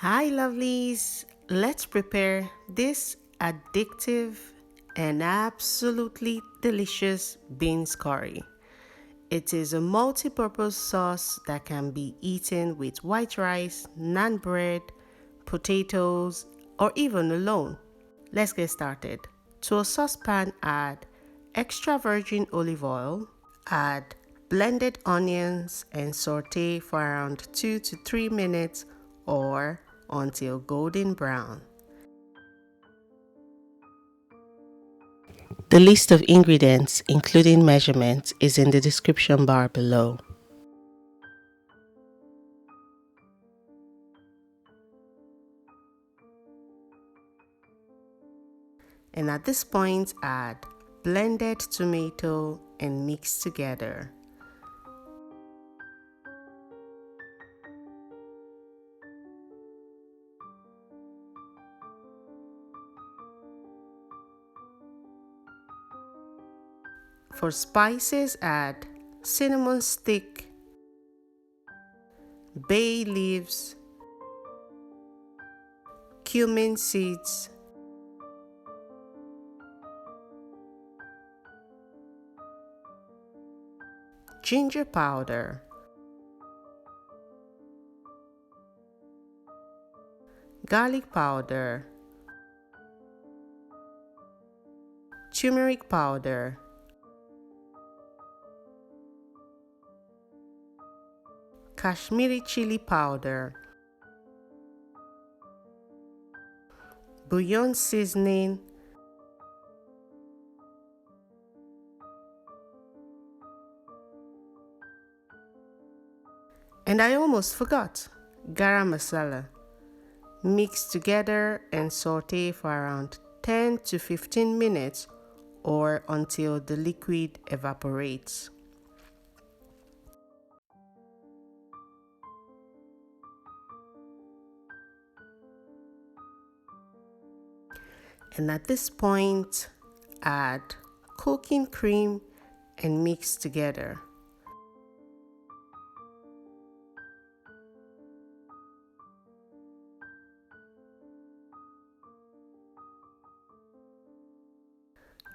Hi lovelies, let's prepare this addictive and absolutely delicious beans curry. It is a multi-purpose sauce that can be eaten with white rice, naan bread, potatoes, or even alone. Let's get started. To a saucepan, add extra virgin olive oil, add blended onions and saute for around 2 to 3 minutes or until golden brown. The list of ingredients, including measurements, is in the description bar below. And at this point, add blended tomato and mix together. For spices, add cinnamon stick, bay leaves, cumin seeds, ginger powder, garlic powder, turmeric powder, Kashimiri chilli powder, bouillon seasoning, and I almost forgot, Garam Masala. Mix together and saute for around 10 to 15 minutes or until the liquid evaporates. And at this point, add cooking cream and mix together.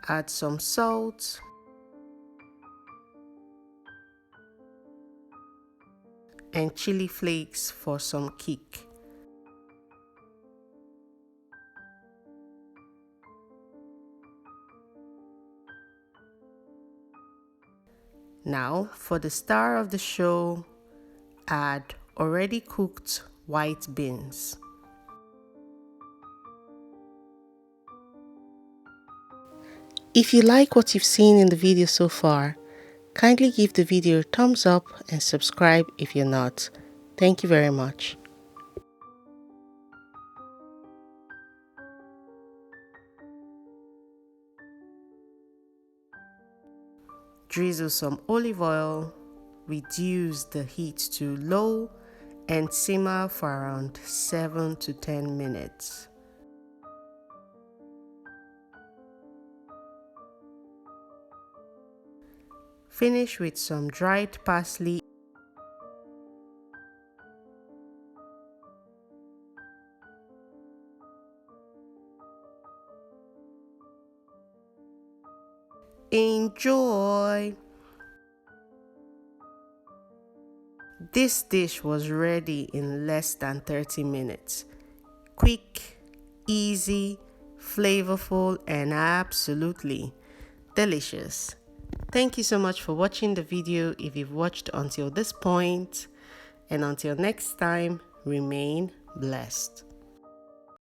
Add some salt and chili flakes for some kick. Now, for the star of the show, add already cooked white beans. If you like what you've seen in the video so far, kindly give the video a thumbs up and subscribe if you're not. Thank you very much. Drizzle some olive oil, reduce the heat to low and simmer for around 7 to 10 minutes. Finish with some dried parsley Enjoy! This dish was ready in less than 30 minutes. Quick, easy, flavorful, and absolutely delicious. Thank you so much for watching the video if you've watched until this point. And until next time, remain blessed.